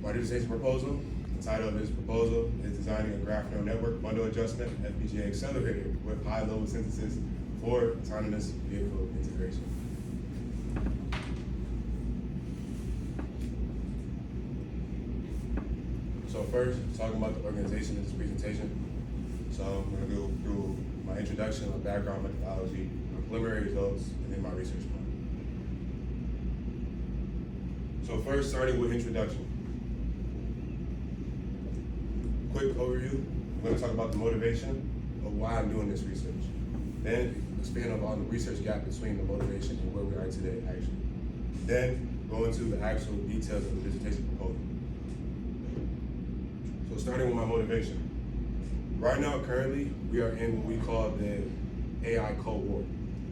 My dissertation proposal, the title of this proposal is Designing a Graph Neural Network Bundle Adjustment FPGA Accelerator with High-Level Synthesis for Autonomous Vehicle Integration. So first, talking about the organization of this presentation. So I'm going to go through my introduction, my background, methodology, my preliminary results, and then my research plan. So first, starting with introduction. Quick overview. I'm going to talk about the motivation of why I'm doing this research. Then expand on the research gap between the motivation and where we are today, actually. Then go into the actual details of the dissertation proposal. So starting with my motivation. Right now, currently, we are in what we call the AI Cold War.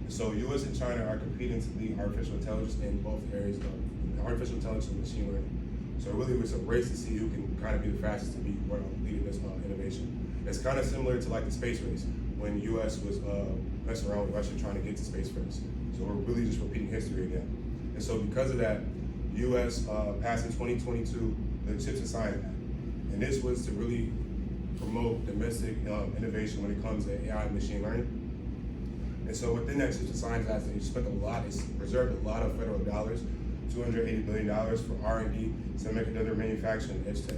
So US and China are competing to lead artificial intelligence in both areas of artificial intelligence and machine learning. So really it's a race to see who can kind of be the fastest to be leading this innovation. It's kind of similar to like the space race when US was messing around with Russia trying to get to space first. So we're really just repeating history again. And so because of that, US passed in 2022 the Chips and Science Act. And this was to really promote domestic innovation when it comes to AI and machine learning. And so within that Chips and Science Act, they spent it's preserved a lot of federal dollars, $280 billion for R&D, semiconductor manufacturing, and edge tech.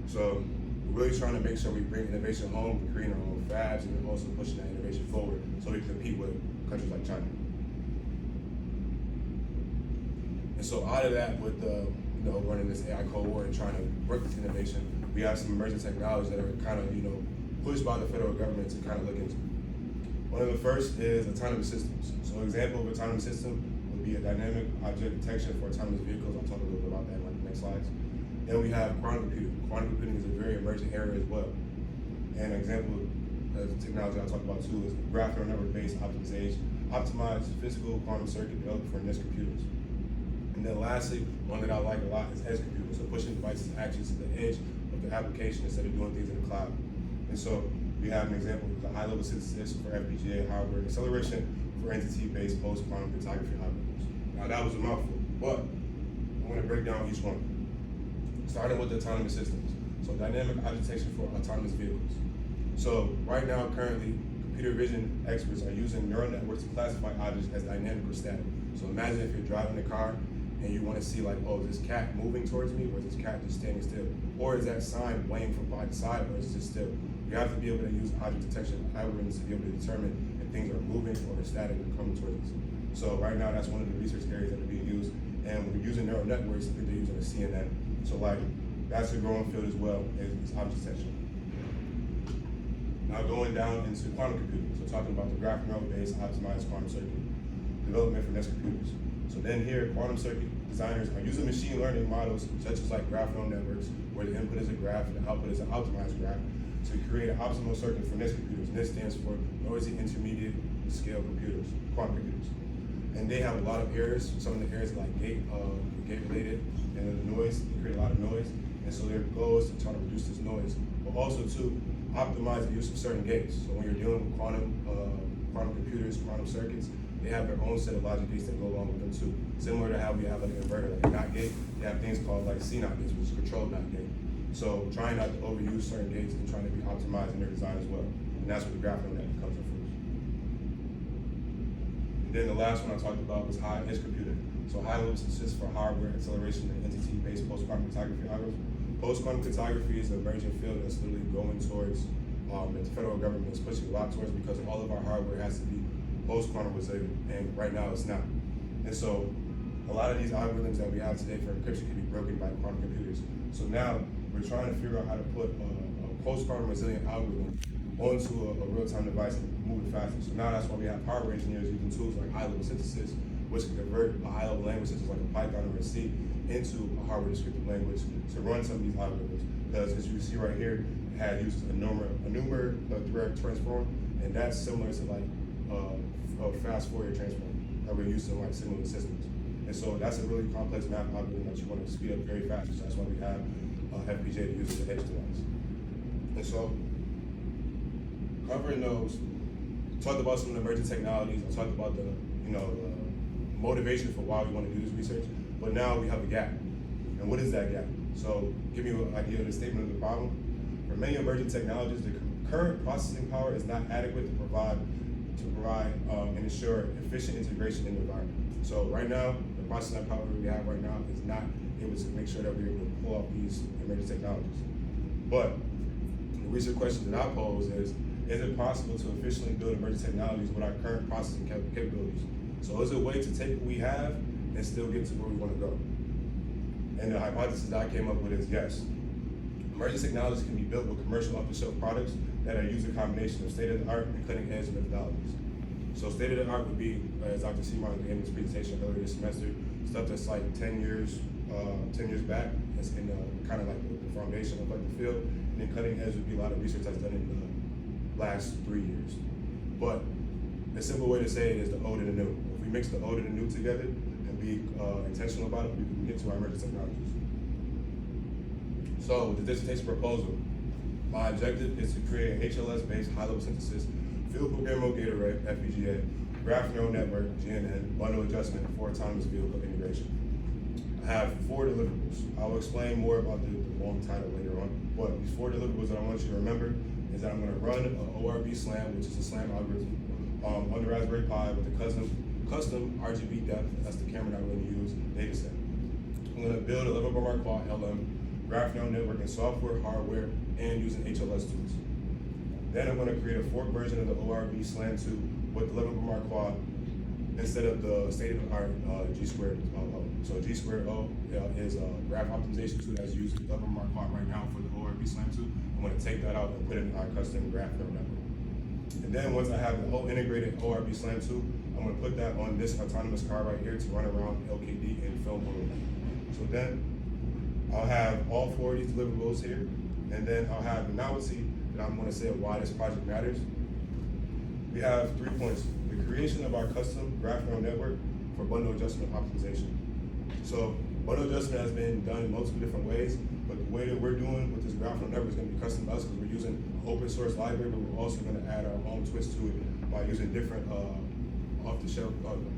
So we're really trying to make sure we bring innovation home, we're creating our own fabs, and we're also pushing that innovation forward so we can compete with countries like China. And so out of that, with running this AI Cold War and trying to work this innovation, we have some emerging technologies that are kind of pushed by the federal government to kind of look into. One of the first is autonomous systems. So an example of autonomous system would be a dynamic object detection for autonomous vehicles. I'll talk a little bit about that in the next slides. Then we have quantum computing. Quantum computing is a very emerging area as well. And an example of the technology I'll talk about too is graph neural network-based optimized physical quantum circuit developed for NIST computers. And then lastly, one that I like a lot is edge computing. So pushing devices actually to the edge of the application instead of doing things in the cloud. And so we have an example of the high-level synthesis for FPGA hardware acceleration for entity-based post-quantum cryptography algorithms. Now that was a mouthful, but I'm going to break down each one. Starting with the autonomous systems. So dynamic object detection for autonomous vehicles. So right now, currently, computer vision experts are using neural networks to classify objects as dynamic or static. So imagine if you're driving a car and you want to see like, oh, is this cat moving towards me, or is this cat just standing still? Or is that sign weighing from by the side, or is it just still? You have to be able to use object detection algorithms to be able to determine if things are moving or static and coming towards us. So right now, that's one of the research areas that are being used. And when we're using neural networks, I think they're using a CNN. So like, that's a growing field as well, is object detection. Now going down into quantum computing. So talking about the graph neural-based optimized quantum circuit development for NIST computers. So then here, quantum circuit designers are using machine learning models such as like graph neural networks, where the input is a graph and the output is an optimized graph, to create an optimal circuit for NIST computers. NIST stands for Noisy Intermediate Scale Computers, quantum computers. And they have a lot of errors. Some of the errors are like gate related, and the noise, they create a lot of noise. And so their goal is to try to reduce this noise, but also to optimize the use of certain gates. So when you're dealing with quantum computers, quantum circuits, they have their own set of logic gates that go along with them too. Similar to how we have like an inverter, like a NOT gate, they have things called like CNOT gates, which is controlled NOT gate. So trying not to overuse certain gates and trying to be optimized in their design as well. And that's where the graph neural network comes in first. And then the last one I talked about was high edge computing. So high level synthesis for hardware acceleration and entity-based post-quantum cryptography algorithms. Post-quantum cryptography is an emerging field that's literally going towards, that the federal government is pushing a lot towards, because all of our hardware has to be post-quantum resilient, and right now it's not. And so a lot of these algorithms that we have today for encryption can be broken by quantum computers. So now we're trying to figure out how to put a post-quantum resilient algorithm onto a real-time device and move it faster. So now that's why we have hardware engineers using tools like high-level synthesis, which can convert a high-level language such as like a Python or a C into a hardware descriptive language to run some of these algorithms. Because as you can see right here, it uses a numeric transform, and that's similar to like a fast Fourier transform that we're used to in like similar systems. And so that's a really complex math algorithm that you want to speed up very fast. So that's why we have FPGA to use as an edge device. And so covering those, talked about some of the emerging technologies. I talked about the motivation for why we want to do this research. But now we have a gap. And what is that gap? So give you an idea of the statement of the problem. For many emerging technologies, the current processing power is not adequate to provide and ensure efficient integration in the environment. So right now, the processing power we have right now is not able to make sure that we're able to pull off these emerging technologies. But the research question that I pose is it possible to efficiently build emerging technologies with our current processing capabilities? So is there a way to take what we have and still get to where we want to go? And the hypothesis that I came up with is yes. Emerging technologies can be built with commercial off-the-shelf products that are using a combination of state-of-the-art and cutting-edge methodologies. So state-of-the-art would be, as Dr. Seamark gave his presentation earlier this semester, stuff that's like 10 years back. It's in kind of like the foundation of like the field. And then cutting edge would be a lot of research that's done in the last 3 years. But a simple way to say it is the old and the new. If we mix the old and the new together and be intentional about it, we can get to our emerging technologies. So the dissertation proposal, my objective is to create an HLS-based high-level synthesis, field programmable gate array, FPGA, graph neural network, GNN, bundle adjustment for autonomous vehicle integration. I have 4 deliverables. I will explain more about the long title later on, but these 4 deliverables that I want you to remember is that I'm going to run an ORB SLAM, which is a SLAM algorithm, on the Raspberry Pi with a custom RGB depth, that's the camera that we're going to use, data set. I'm going to build a level bar quad LM, graph neural network and software, hardware, and using HLS tools. Then I'm going to create a fork version of the ORB SLAM 2 with the level bar quad instead of the state-of-the-art G2O. So G2O is a graph optimization tool that's used with level bar quad right now for the ORB SLAM 2. I'm going to take that out and put it in our custom graph neural network. And then once I have the whole integrated ORB SLAM 2, I'm going to put that on this autonomous car right here to run around LKD and film on. So then I'll have all 4 of these deliverables here, and then I'll have the novelty that I'm going to say why this project matters. We have 3 points. The creation of our custom graph neural network for bundle adjustment optimization. So bundle adjustment has been done in multiple different ways, but the way that we're doing with this graph neural network is going to be custom to us because we're using an open source library, but we're also going to add our own twist to it by using different off-the-shelf,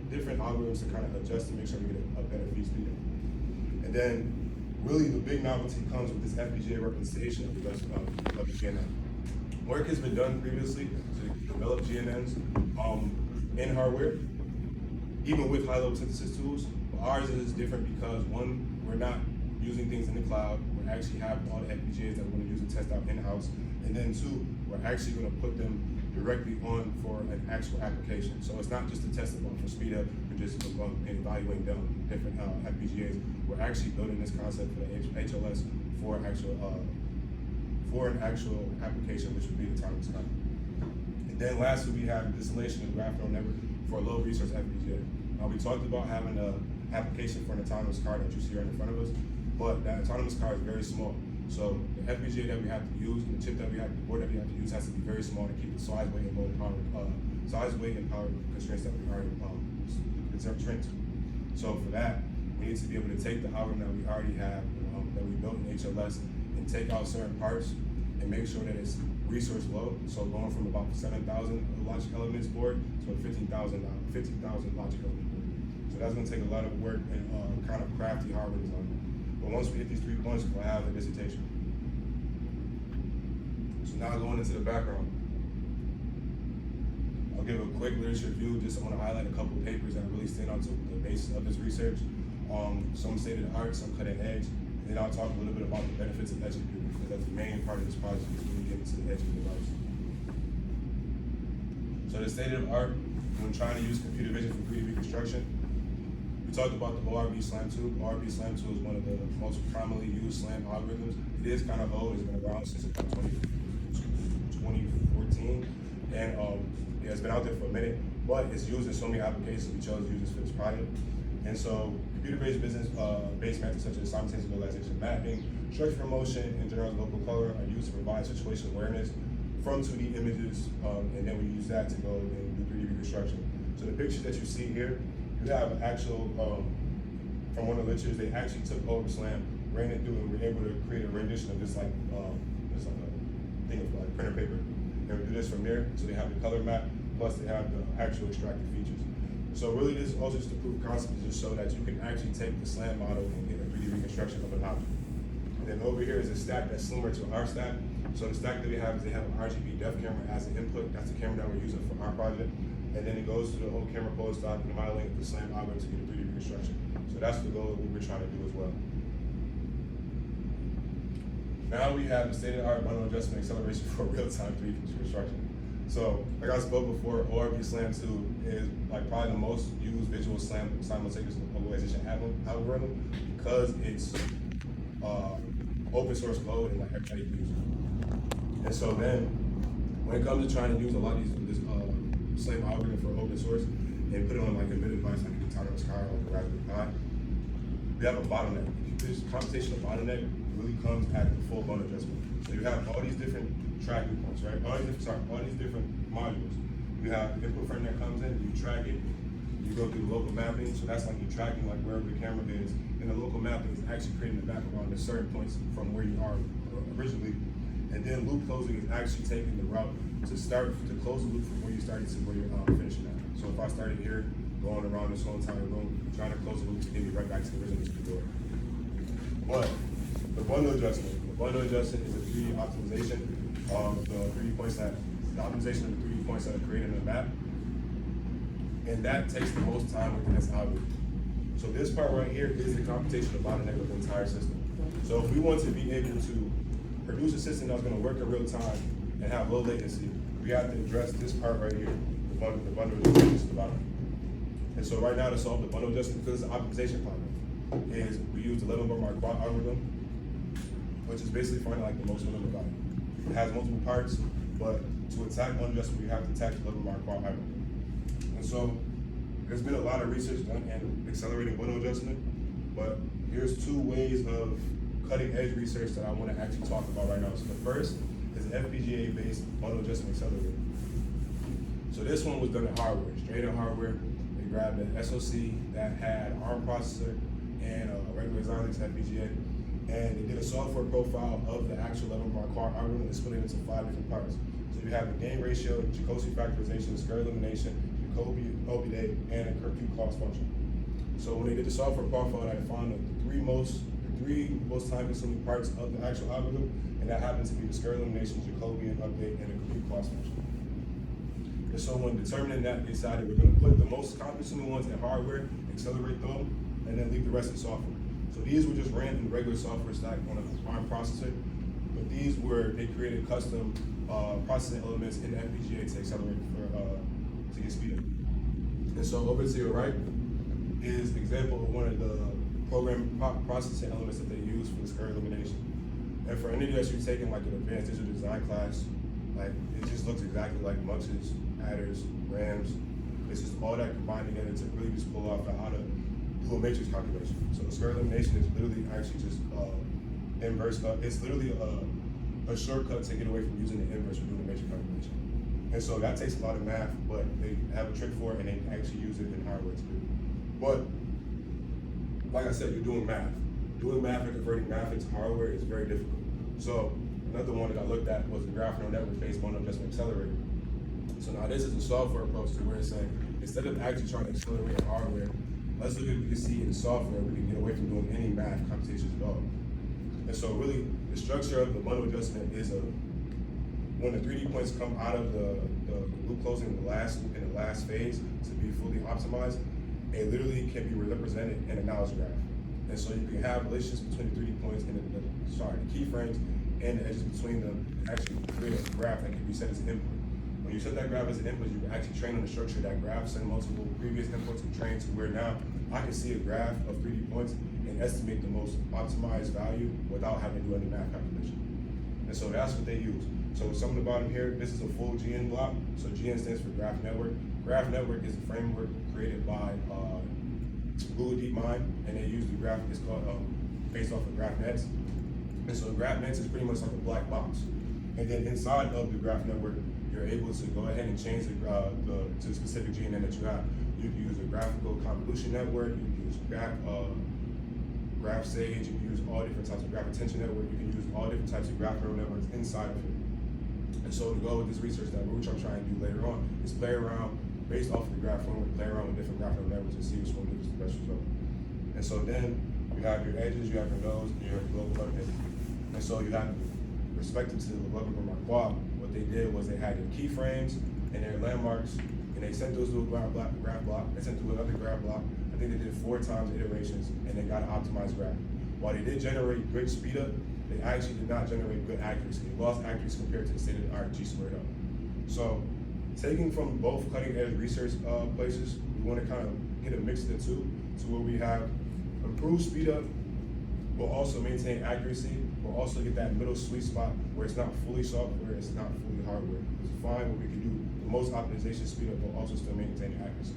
different algorithms to kind of adjust to make sure we get a better feed speed. And then really the big novelty comes with this FPGA representation of the GNN. Work has been done previously to develop GNNs in hardware, even with high-level synthesis tools. But ours is different because 1, we're not using things in the cloud. We actually have all the FPGAs that we're going to use to test out in-house. And then 2, we're actually going to put them directly on for an actual application. So it's not just to test them for speed up and just evaluating them different FPGAs. We're actually building this concept for the HLS for an actual application, which would be the autonomous car. And then lastly, we have distillation of graph neural network for a low resource FPGA. We talked about having an application for an autonomous car that you see right in front of us, but that autonomous car is very small. So the FPGA that we have to use, and the chip that we have, the board that we have to use has to be very small to keep the size, weight, and power constraints that we already constrained to. So for that, we need to be able to take the algorithm that we already have, that we built in HLS, and take out certain parts and make sure that it's resource low. So going from about 7,000 logic elements board to a 50,000 logic element board. So that's going to take a lot of work and kind of crafty hardware design. But once we hit these 3 points, we'll have a dissertation. So now going into the background, I'll give a quick literature review. Just I want to highlight a couple of papers that really stand out to the basis of this research. Some state of the art, some cutting edge. And then I'll talk a little bit about the benefits of edge computing, because that's the main part of this project is really getting to the edge of the device. So the state of the art, when trying to use computer vision for 3D reconstruction, we talked about the ORB SLAM 2. ORB SLAM 2 is one of the most commonly used SLAM algorithms. It is kind of old. It's been around since about 2014. And it's been out there for a minute, but it's used in so many applications. We chose to use this for this project. And so computer-based based methods such as simultaneous visualization mapping, structure motion, and general local color are used to provide situational awareness from 2D images, and then we use that to go and do 3D reconstruction. So the pictures that you see here, you have actual, from one of the lectures, they actually took over SLAM, ran it through, and were able to create a rendition of this like a thing of like printer paper. And we do this from there, so they have the color map, plus they have the actual extracted features. So really this is also just a proof of concept to just show that you can actually take the SLAM model and get a 3D reconstruction of an object. And then over here is a stack that's similar to our stack. So the stack that we have is they have an RGB depth camera as an input. That's the camera that we're using for our project. And then it goes to the whole camera pole stock and the modeling with the same algorithm to get a 3D reconstruction. So that's the goal of what we're trying to do as well. Now we have the state-of-the-art bundle adjustment acceleration for real-time 3D construction. So, like I spoke before, ORB Slam 2 is like probably the most used visual simultaneous localization algorithm because it's open source code and like everybody can use it. And so then, when it comes to trying to use a lot of this same algorithm for open source and put it on like a mid device like an autonomous car or like a Raspberry Pi, we have a bottleneck. This computational bottleneck really comes at the full bundle adjustment. So you have all these different tracking points, right? All these different modules. You have the input frame that comes in, you track it, you go through the local mapping, so that's like you're tracking like wherever the camera is, and the local mapping is actually creating the background at certain points from where you are originally. And then loop closing is actually taking the route to close the loop from where you started to where you're finishing at. So if I started here, going around this whole entire room, trying to close the loop to get me right back to the original door. But the bundle adjustment is a 3D optimization of the 3D points the optimization of the 3D points that are created in the map. And that takes the most time within this algorithm. So this part right here is the computational bottleneck of the entire system. So if we want to be able to produce a system that's going to work in real time and have low latency, we have to address this part right here, the bundle adjustment is the bottleneck. And so right now to solve the bundle adjustment, because it's an optimization problem, is we use the 11-bar Mark quad algorithm, which is basically finding like the most minimum value. It has multiple parts, but to attack bundle adjustment, we have to attack the 11-bar quad algorithm. And so there's been a lot of research done in accelerating bundle adjustment, but here's two ways of cutting edge research that I want to actually talk about right now. So the first is an FPGA-based bundle adjustment accelerator. So this one was done in hardware, straight in hardware. They grabbed an SoC that had an ARM processor and a regular Xilinx FPGA, and they did a software profile of the actual 11-bar quad algorithm and split it into 5 different parts. So you have the gain ratio, Jacobi factorization, square elimination, Jacobi OBD, and a compute cost function. So when they did the software profile, they found the three most time-consuming parts of the actual algorithm, and that happens to be the square elimination, Jacobian update, and the compute cost function. And so when determining that, they decided we're going to put the most time-consuming ones in hardware, accelerate them, and then leave the rest in software. So these were just ran in the regular software stack on an ARM processor, but they created custom processing elements in the FPGA to accelerate to get speed up. And so over to your right is an example of one of the program processing elements that they use for the square elimination. And for any of you that's taking like an advanced digital design class, like it just looks exactly like muxes, adders, rams. It's just all that combined together to really just pull off how to do a matrix calculation. So the square elimination is literally actually just inverse. It's literally a shortcut to get away from using the inverse for doing the matrix calculation. And so that takes a lot of math, but they have a trick for it and they actually use it in hardware too. But like I said, you're doing math. Doing math and converting math into hardware is very difficult. So another one that I looked at was the graph neural network-based bundle adjustment accelerator. So now this is a software approach to where it's saying, instead of actually trying to accelerate hardware, let's look at what we can see in software. We can get away from doing any math computations at all. And so really, the structure of the bundle adjustment is when the 3D points come out of the loop closing in the last phase to be fully optimized, it literally can be represented in a knowledge graph. And so you can have relationships between the 3D points and the keyframes and the edges between them, actually create a graph that can be set as an input. When you set that graph as an input, you can actually train on the structure of that graph, send multiple previous inputs and train to where now I can see a graph of 3D points and estimate the most optimized value without having to do any math calculation. And so that's what they use. So some of the bottom here, this is a full GN block. So GN stands for Graph Network. Graph Network is a framework created by Google DeepMind, and they use the graph, it's called, based off of GraphNets. And so GraphNets is pretty much like a black box. And then inside of the Graph Network, you're able to go ahead and change to the specific GNN that you have. You can use a graphical convolution network, you can use graph sage, you can use all different types of graph attention network, you can use all different types of graph neural networks inside of it. And so to go with this research that we're trying to do later on is play around based off of the graph framework, play around with different graph neural networks and see which one gives us the best result. And so then we You have your edges, you have your nose, and you have your local head. And so you have to respect it to the level of my quad. What they did was they had their keyframes and their landmarks, and they sent those to a graph block, they sent to another graph block. I think they did 4 times iterations, and they got an optimized graph. While they did generate good speed up, they actually did not generate good accuracy. They lost accuracy compared to the state-of-the-art G squared up. So, taking from both cutting-edge research places, we want to kind of get a mix of the two, to where we have improved speed up, we'll also maintain accuracy, we'll also get that middle sweet spot where it's not fully software, it's not fully hardware. It's fine where we can do the most optimization speed up, but also still maintain accuracy.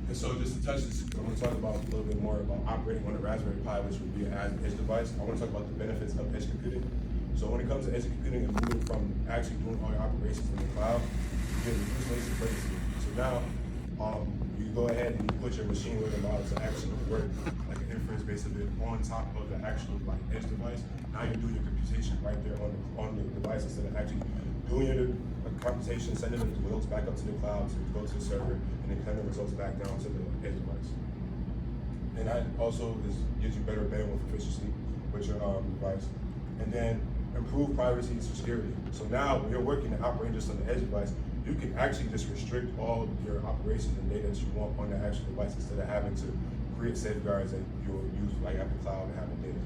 And so just to touch this, I'm going to talk about a little bit more about operating on a Raspberry Pi, which would be an edge device. I want to talk about the benefits of edge computing. So when it comes to edge computing and moving from actually doing all your operations in the cloud, you get reduced latency. So now, you go ahead and you put your machine learning model to actually work like an inference base of it on top of the actual like edge device. Now you're doing your computation right there on the device instead of actually doing your computation, sending the results back up to the cloud to go to the server, and then sending the results back down to the edge device. And that also gives you better bandwidth efficiency with your device. And then improve privacy and security. So now when you're working and operating just on the edge device, you can actually just restrict all your operations and data that you want on the actual device instead of having to create safeguards that you'll use like Apple Cloud and having data.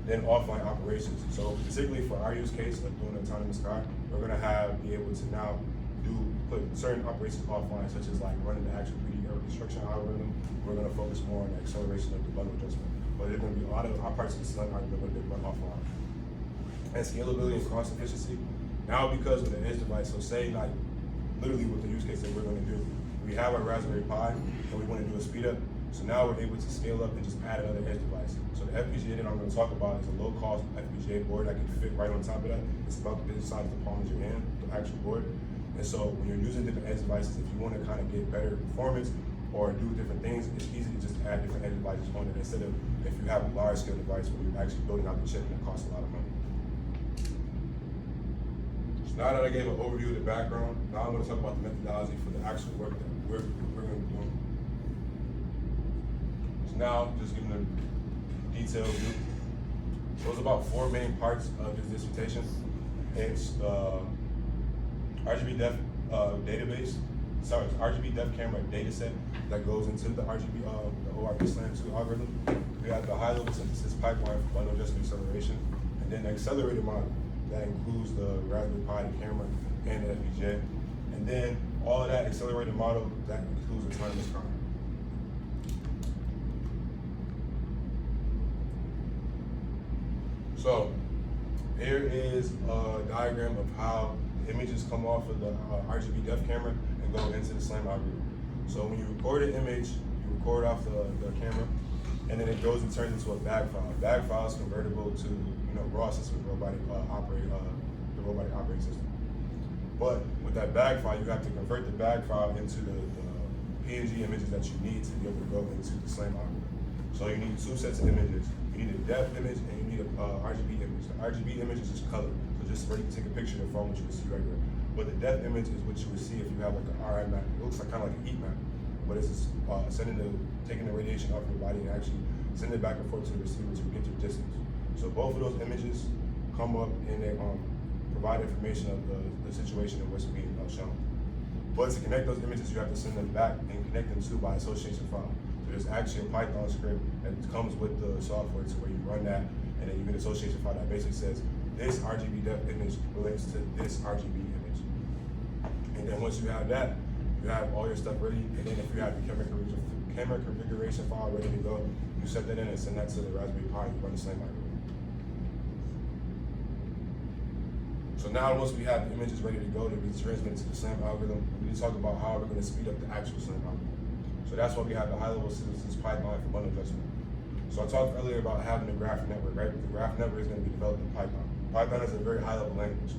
Then offline operations. So particularly for our use case of doing autonomous car, we're gonna be able to now put certain operations offline, such as like running the actual 3D error construction algorithm. We're gonna focus more on the acceleration of the bundle adjustment. But there's gonna be a lot of our parts of the select algorithm that they run offline. And scalability and cost efficiency. Now because of the edge device, so say like literally with the use case that we're gonna do, we have our Raspberry Pi and we wanna do a speed up. So now we're able to scale up and just add another edge device. So the FPGA that I'm going to talk about is a low-cost FPGA board that can fit right on top of that. It's about the size of the palm of your hand, the actual board. And so when you're using different edge devices, if you want to kind of get better performance or do different things, it's easy to just add different edge devices on it instead of if you have a large-scale device where you're actually building out the chip and it costs a lot of money. So now that I gave an overview of the background, now I'm going to talk about the methodology for the actual work that we're going to be doing. Now, just giving a detailed view. So there's about 4 main parts of this dissertation. It's the RGB depth database, sorry, RGB depth camera data set that goes into the RGB, the ORP SLAM 2 algorithm. We have the high-level synthesis pipeline for bundle adjustment acceleration, and then the accelerator model that includes the Raspberry Pi, the camera, and the FPGA. And then all of that accelerated model that includes autonomous car. So here is a diagram of how the images come off of the RGB depth camera and go into the SLAM algorithm. So when you record an image, you record off the camera, and then it goes and turns into a BAG file. BAG file is convertible to raw system, the robotic operating system. But with that BAG file, you have to convert the BAG file into the PNG images that you need to be able to go into the SLAM algorithm. So you need 2 sets of images. You need a depth image and you need a RGB image. The RGB image is just color, so just where you can take a picture of the phone, which you would see regular. But the depth image is what you would see if you have like an RI map. It looks like kind of like an heat map, but it's just taking the radiation off your body and actually send it back and forth to the receiver to get your distance. So both of those images come up and they provide information of the situation in which being shown. But to connect those images, you have to send them back and connect them to by association file. There's actually a Python script that comes with the software to where you run that, and then you get an association file that basically says this RGB depth image relates to this RGB image. And then once you have that, you have all your stuff ready. And then if you have the camera configuration file ready to go, you set that in and send that to the Raspberry Pi and run the SLAM algorithm. So now once we have the images ready to go to be transmitted to the SLAM algorithm, we need to talk about how we're going to speed up the actual SLAM algorithm. So that's why we have the high-level synthesis pipeline for bundle adjustment. So I talked earlier about having the graph network, right? The graph network is going to be developed in Python. Python is a very high-level language.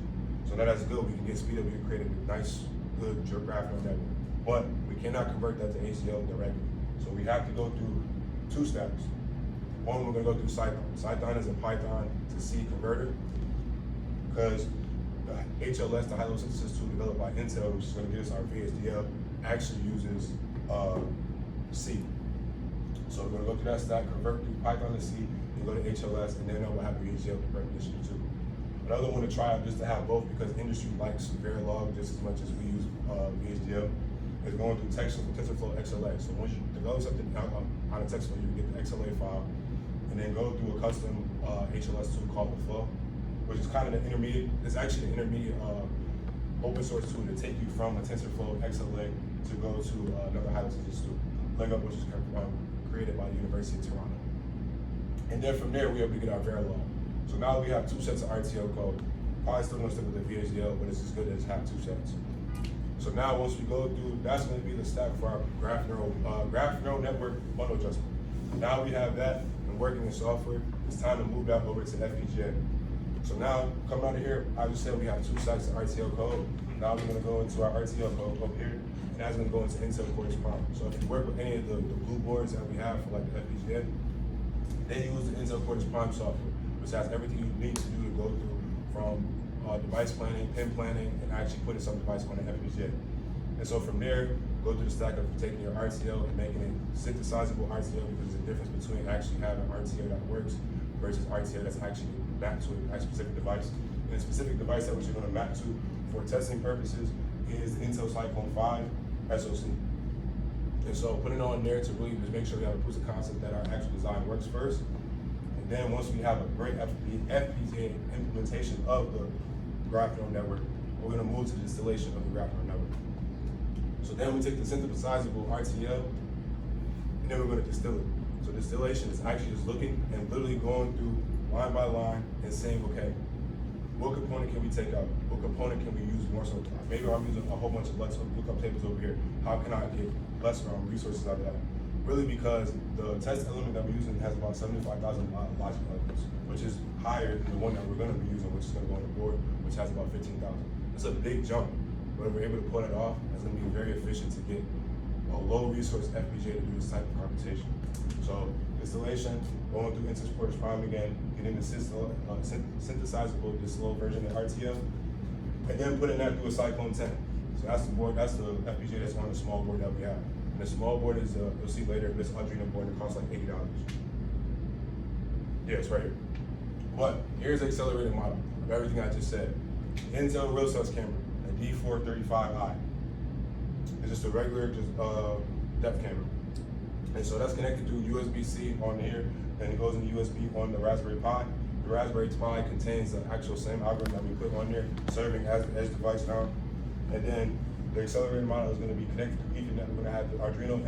So now that's good. We can get speed up. We can create a nice, good graph network. But we cannot convert that to ACL directly. So we have to go through 2 steps. One, we're going to go through Cython. Cython is a Python to C converter because the HLS, the high-level synthesis tool developed by Intel, which is going to get us our VHDL, actually uses C. we're gonna go through that stack, convert through Python to C, and go to HLS, and then we'll have VHDL recognition too. Another one to try out just to have both, because industry likes Verilog just as much as we use VHDL, is going through TensorFlow XLA. So once you develop something on a TensorFlow, you get the XLA file, and then go through a custom HLS tool called the Flow, which is kind of the intermediate. It's actually the intermediate open source tool to take you from a TensorFlow XLA to go to another high resolution tool, LegUp, which is created by the University of Toronto. And then from there, we're able to get our Verilog. So now we have 2 sets of RTL code. Probably still gonna stick with the VHDL, but it's as good as have 2 sets. So now once we go through, that's gonna be the stack for our graph neural network bundle adjustment. Now we have that and working in software, it's time to move that over to FPGA. So now, coming out of here, I just said we have 2 sets of RTL code. Now we're gonna go into our RTL code over here, and that's gonna go into Intel Quartz Prime. So if you work with any of the blue boards that we have for like the FPGA, they use the Intel Quartz Prime software, which has everything you need to do to go through from device planning, pin planning, and actually putting some device on the FPGA. And so from there, go through the stack of taking your RTL and making it synthesizable RTL, because there's a difference between actually having RTL that works versus RTL that's actually mapped to a specific device. And the specific device that you're going to map to for testing purposes is the Intel Cyclone 5 SoC. And so putting it on there to really just make sure we have a proof of concept that our actual design works first. And then once we have a great FPGA implementation of the graph neural network, we're going to move to the distillation of the graph neural network. So then we take the synthesizable RTL, and then we're going to distill it. So distillation is actually just looking and literally going through line by line and saying, okay, what component can we take out? What component can we use more so? Maybe I'm using a whole bunch of lookup tables over here. How can I get less resources out of that? Really, because the test element that we're using has about 75,000 logic elements, which is higher than the one that we're going to be using, which is going to go on the board, which has about 15,000. It's a big jump, but if we're able to pull it off, it's going to be very efficient to get a low resource FPGA to do this type of computation. So distillation, going through Intel Quartz Prime again, getting the synthesizable, this low version of RTL, and then putting that through a Cyclone 10. So that's the board, that's the FPGA that's on the small board that we have. And the small board is, you'll see later, this Arduino board that costs like $80. Yeah, it's right here. But here's the accelerated model of everything I just said. Intel RealSense camera, a D435i. It's just a regular depth camera. And so that's connected through USB-C on here, and it goes into USB on the Raspberry Pi. The Raspberry Pi contains the actual same algorithm that we put on there, serving as the edge device now. And then the accelerated model is going to be connected to Ethernet. We're going to have the Arduino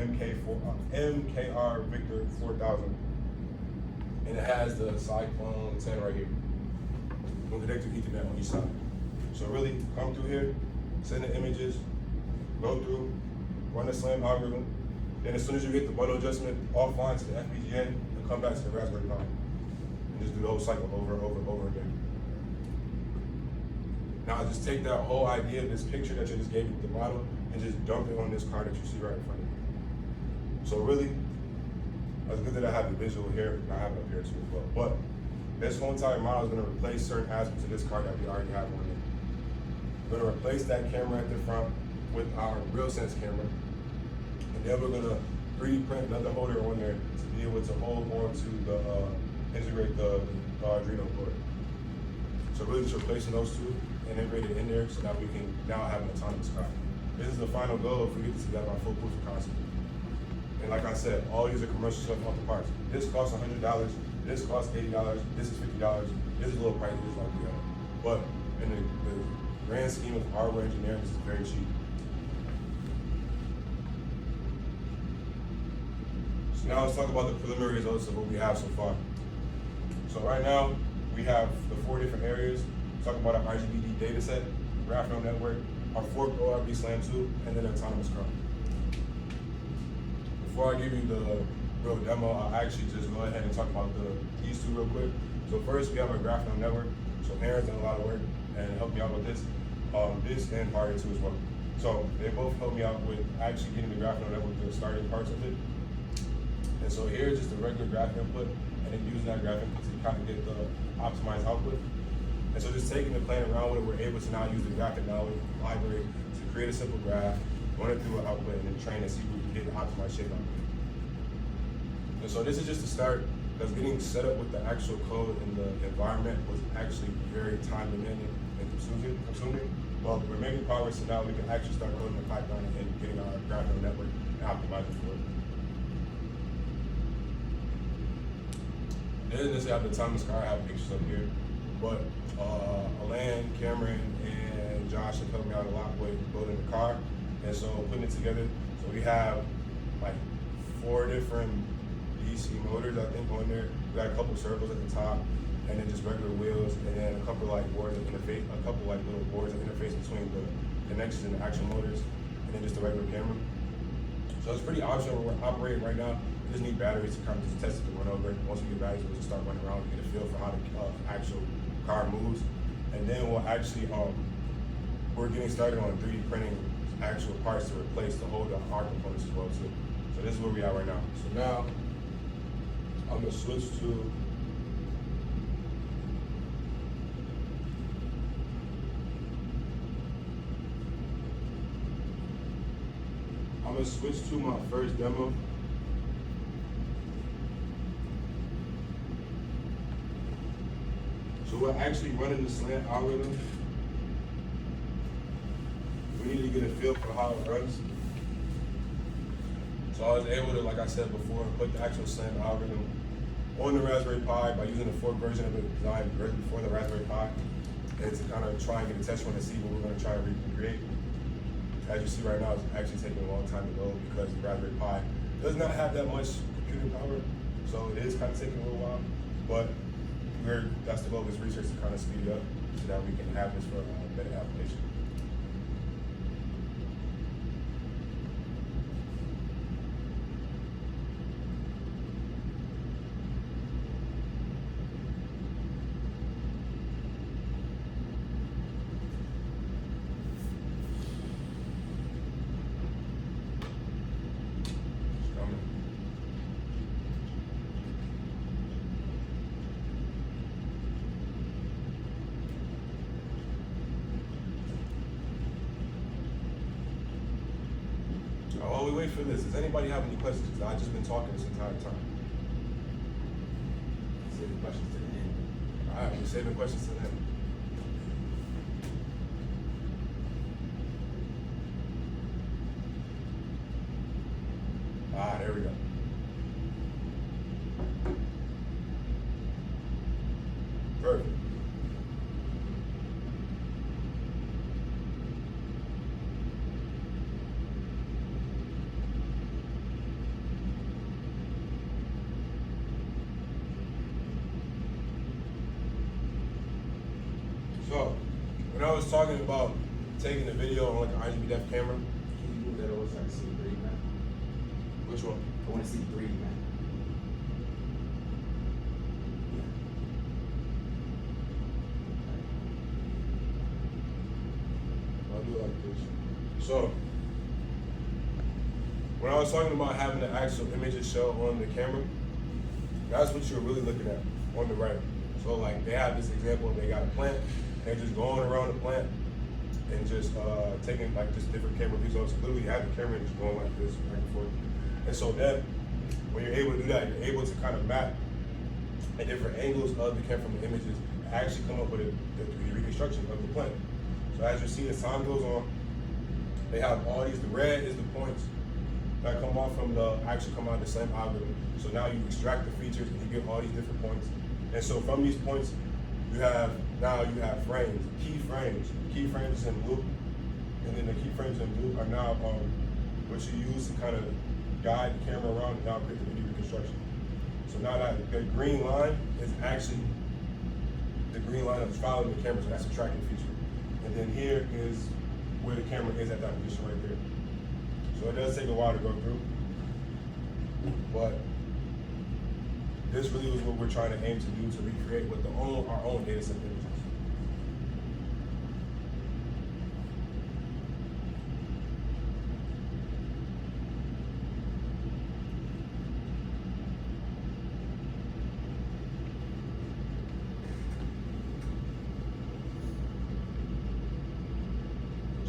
MKR Victor 4000. And it has the Cyclone 10 right here. We'll connect to Ethernet on each side. So really, come through here, send the images, go through, run the SLAM algorithm. Then as soon as you get the bundle adjustment offline to the FPGA, you'll come back to the Raspberry Pi and just do the whole cycle over and over and over again. Now just take that whole idea, this picture that you just gave me, the model, and just dump it on this card that you see right in front of you. So really, it's good that I have the visual here, and I have it up here too as well. But this whole entire model is going to replace certain aspects of this card that we already have on it. We're going to replace that camera at the front with our RealSense camera. And then we're gonna 3D print another holder on there to be able to hold on to the, integrate the Arduino board. So really just replacing those two, integrated in there so that we can now have an autonomous car. This is the final goal if we get to see that by full proof of concept. And like I said, all these are commercial stuff off the parts. This costs $100, this costs $80, this is $50, this is a little pricey, this is like $300. But in the grand scheme of hardware engineering, this is very cheap. Now let's talk about the preliminary results of what we have so far. So right now, we have the 4 different areas. Talk about our IGBD data set, graph neural network, our forked ORB SLAM 2, and then autonomous car. Before I give you the real demo, I'll actually just go ahead and talk about these two real quick. So first, we have our graph neural network. So Aaron's done a lot of work and helped me out with this. This and Fire 2 as well. So they both helped me out with actually getting the graph neural network, the starting parts of it. And so here's just a regular graph input, and then using that graph input to kind of get the optimized output. And so just taking and playing around with it, we're able to now use the graphic knowledge library to create a simple graph, run it through an output, and then train and see if we can get an optimized shape out of it. And so this is just the start, because getting set up with the actual code in the environment was actually very time demanding and consuming. But we're making progress, so now we can actually start coding the pipeline and getting our graph neural network and optimizing for it. Didn't necessarily have the time to car, I have pictures up here, but Alan, Cameron, and Josh have helped me out a lot with building the car, and so putting it together. So we have like 4 different DC motors, I think, on there. We got a couple servos at the top, and then just regular wheels, and then a couple like boards that interface, a couple like little boards that interface between the connections and the actual motors, and then just the regular camera. So it's pretty optional. We're operating right now. We just need batteries to kind of just test it and run over it. Once we get batteries, we'll just start running around and get a feel for how the actual car moves. And then we'll actually, we're getting started on 3D printing actual parts to replace to hold the hard components as well too. So this is where we are right now. So now, I'm gonna switch to my first demo. So we're actually running the slant algorithm. We need to get a feel for how it runs. So I was able to, like I said before, put the actual slant algorithm on the Raspberry Pi by using the fork version of it designed written for the Raspberry Pi, and to kind of try and get a test run to see what we're going to try to recreate. As you see right now, it's actually taking a long time to load because the Raspberry Pi does not have that much computing power, so it is kind of taking a little while. But that's the goal of this research, to kind of speed it up so that we can have this for a better application. While we wait for this, does anybody have any questions? I've just been talking this entire time. Save the questions to the end. All right, we're saving questions to the end. Ah, there we go. Perfect. So, when I was talking about taking the video on like an RGB depth camera, Can you move that over so I can see 3D, man? which one? I want to see 3D, man. I'll do it like this. So, when I was talking about having the actual images show on the camera, that's what you're really looking at on the right. So like they have this example, they got a plant, they're just going around the plant and just taking like just different camera views. So literally you have the camera just going like this back and forth. And so then when you're able to do that, you're able to kind of map at different angles of the camera from the images and actually come up with the 3D reconstruction of the plant. So as you see, as time goes on, they have all these, the red is the points that come off from the, actually come out of the same algorithm. So now you extract the features and you get all these different points. And so from these points, you have frames, key frames. Key frames in blue, and then the key frames in blue are now what you use to kind of guide the camera around and now create the 3D reconstruction. So now that the green line is actually the green line that's following the camera, so that's a tracking feature. And then here is where the camera is at that position right there. So it does take a while to go through, but this really was what we're trying to aim to do, to recreate with our own data set images.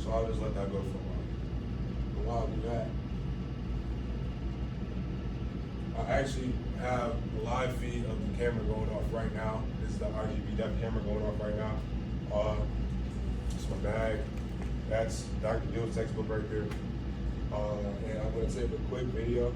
So I'll just let that go for a while. But while I do that, I actually have a live feed of the camera going off right now. This is the RGB depth camera going off right now. This is my bag. That's Dr. Gill's textbook right there. And I'm gonna take a quick video.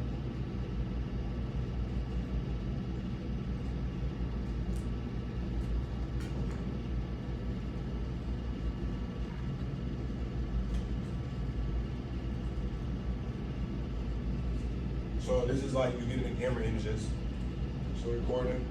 So this is like you getting the camera images. So recording.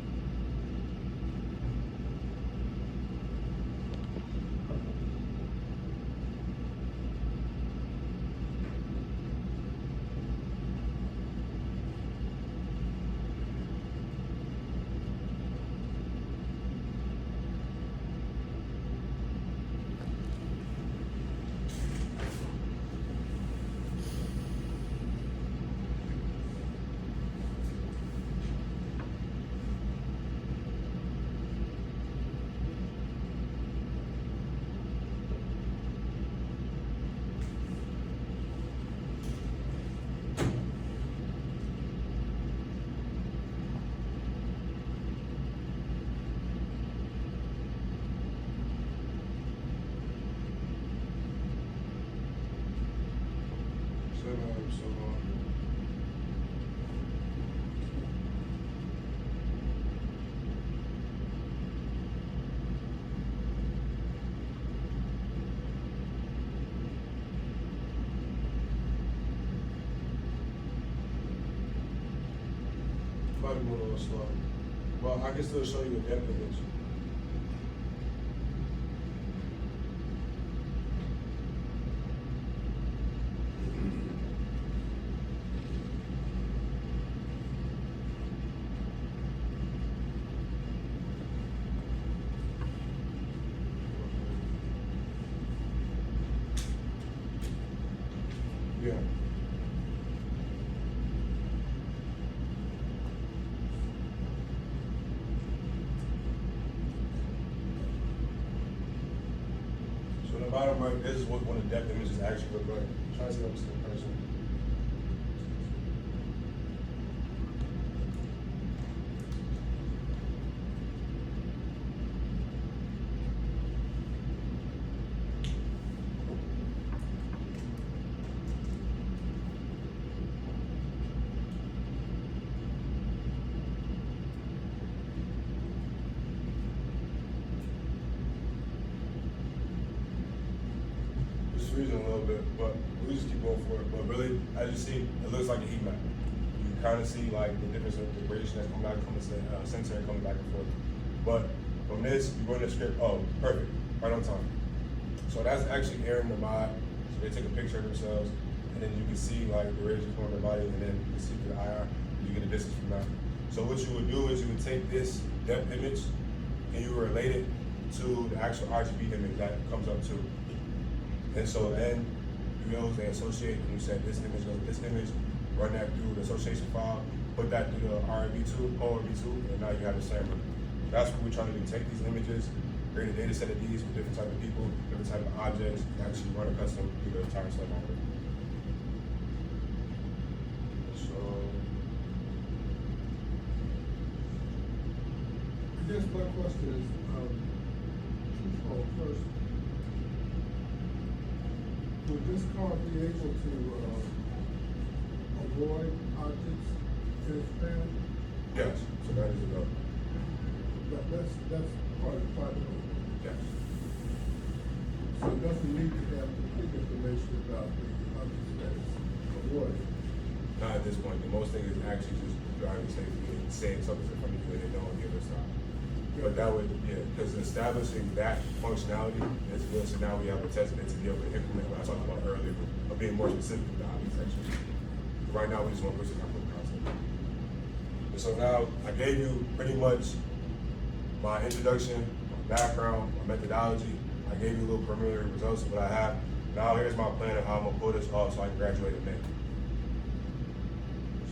Probably moving a little slow. Well, I can still show you the depth image. Yeah. So the bottom right, this is what one of the depth images actually look like. Try to see if I'm still person. Freezing a little bit, but we just keep going for it. But really, as you see, it looks like a heat map. You can kind of see like the difference of the radiation that's coming back from the sensor and coming back and forth. But from this, you go in the script. Oh, perfect, right on time. So that's actually Aaron the mod. So they take a picture of themselves, and then you can see like the radiation from their body, and then you can see through the IR, you get a distance from that. So what you would do is you would take this depth image, and you would relate it to the actual RGB image that it comes up to. And so then you know they associate, and you said this image goes with this image, run that through the association file, put that through the ORB2, and now you have the same. That's what we're trying to do. Take these images, create a data set of these with different type of people, different type of objects, and actually run a custom through the entire slide model. So I guess my question is, twofold. First, would this car be able to avoid objects in its path? yes, so that is a go. That's part of the pilot. Yes. So it doesn't need to have complete information about the objects that it's avoiding. Not at this point. The most thing is actually just driving safety and saying something in front of you and they don't give a stop. But that would, yeah, because establishing that functionality is good. So now we have a test bed to be able to implement what I talked about earlier of being more specific with the object section. Right now, we just want to push it out for the concept. And so now I gave you pretty much my introduction, my background, my methodology. I gave you a little preliminary results of what I have. Now here's my plan of how I'm gonna pull this off so I can graduate in May.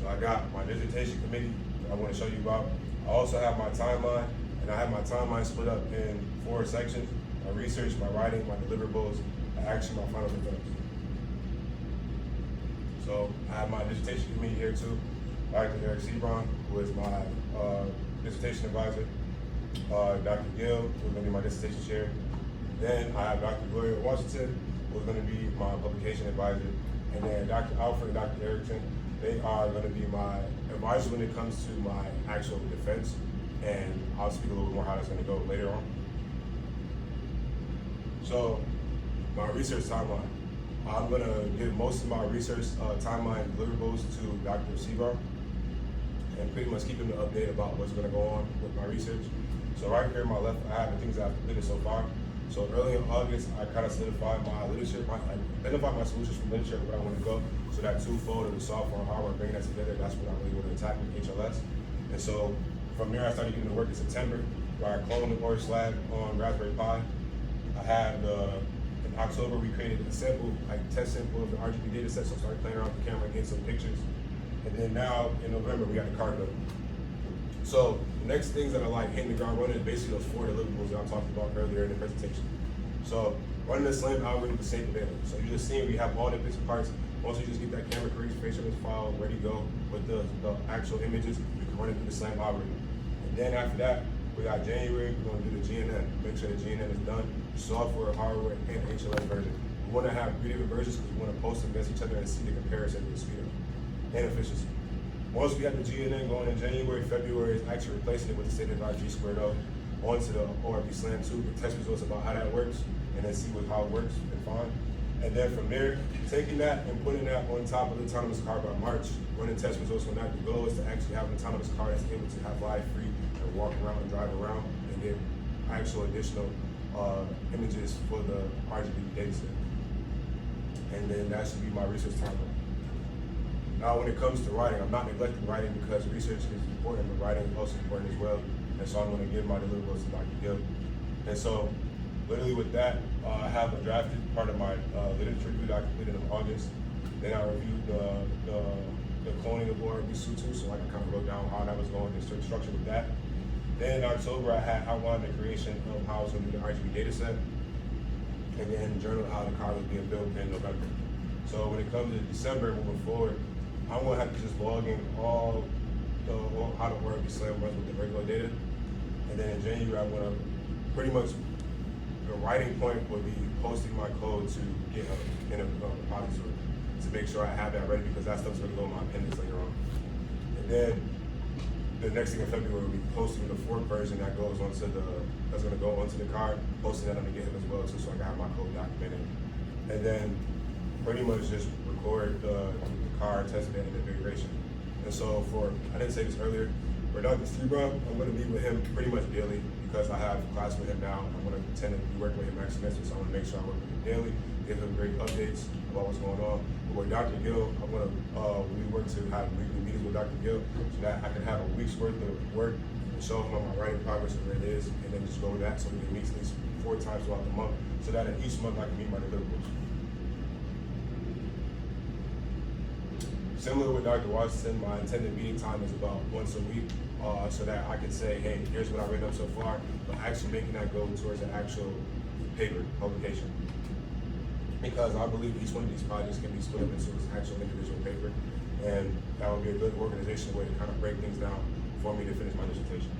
So I got my dissertation committee that I want to show you about. I also have my timeline, and I have my timeline split up in 4 sections: my research, my writing, my deliverables, and actually my final defense. So I have my dissertation committee here too. Dr. Eric Sebron, who is my dissertation advisor, Dr. Gill, who's going to be my dissertation chair. Then I have Dr. Gloria Washington, who's going to be my publication advisor. And then Dr. Alfred and Dr. Erickson, they are going to be my advisor when it comes to my actual defense. And I'll speak a little bit more how that's going to go later on. So, my research timeline. I'm going to give most of my research timeline deliverables to Dr. Sebron and pretty much keep him updated about what's going to go on with my research. So right here on my left, I have the things that I've completed so far. So early in August, I kind of solidified my literature, I identified my solutions from literature where I want to go. So that twofold of the software and hardware, bringing that together, that's what I really want to attack with HLS. And so from there, I started getting to work in September, where I cloned the ORS lab on Raspberry Pi. I had, in October, we created a sample, like test sample of the RGB data set, so I started playing around with the camera, getting some pictures. And then now, in November, we got the card built. So the next things that are like hitting the ground running is basically those 4 deliverables that I talked about earlier in the presentation. So running the SLAM algorithm with safe available. So you just see we have all the bits and parts. Once you just get that camera creation file ready to go with the actual images, you can run it through the SLAM algorithm. And then after that, we got January, we're gonna do the GNN. Make sure the GNN is done, software, hardware, and HLS version. We wanna have 3 different versions because we wanna post them against each other and see the comparison of the speed up and efficiency. Once we got the GNN going in January, February is actually replacing it with the state-of-the-art G2O onto the ORP SLAM 2, get test results about how that works, and then see how it works and fine. And then from there, taking that and putting that on top of the autonomous car by March, running test results on that. The goal is to actually have an autonomous car that's able to have live free and walk around and drive around and get actual additional images for the RGB data set. And then that should be my research timeline. Now, when it comes to writing, I'm not neglecting writing because research is important, but writing is also important as well. And so I'm going to give my deliverables to Dr. Gill. And so, literally with that, I have a drafted part of my literature review that I completed in August. Then I reviewed the cloning of ORB Sutu, so I kind of wrote down how that was going, the structure with that. Then in October, I had outlined the creation of how I was going to do the RGB data set. And then journal how the car was being built in November. So when it comes to December moving forward, I'm gonna have to just log in all how the ORB SLAM runs with the regular data. And then in January, I'm gonna pretty much, the writing point would be posting my code to GitHub in a repository to make sure I have that ready because that stuff's gonna go in my appendix later on. And then the next thing in February will be posting the fork version that goes onto that's gonna go onto the car, posting that on the GitHub as well too, so I can have my code documented. And then pretty much just record the car, test it, and configuration. And so I didn't say this earlier, for Dr. Sebron, I'm gonna be with him pretty much daily because I have class with him now. I'm gonna tend to be working with him next semester, so I wanna make sure I work with him daily, give him great updates about what's going on. But with Dr. Gill, I'm gonna we work to have weekly meetings with Dr. Gill so that I can have a week's worth of work and show him my writing progress and where it is, and then just go with that so we can meet at least 4 times throughout the month, so that in each month I can meet my deliverables. Similar with Dr. Washington, my intended meeting time is about once a week, so that I can say, hey, here's what I've written up so far, but actually making that go towards an actual paper publication. Because I believe each one of these projects can be split up into its actual individual paper, and that would be a good organizational way to kind of break things down for me to finish my dissertation.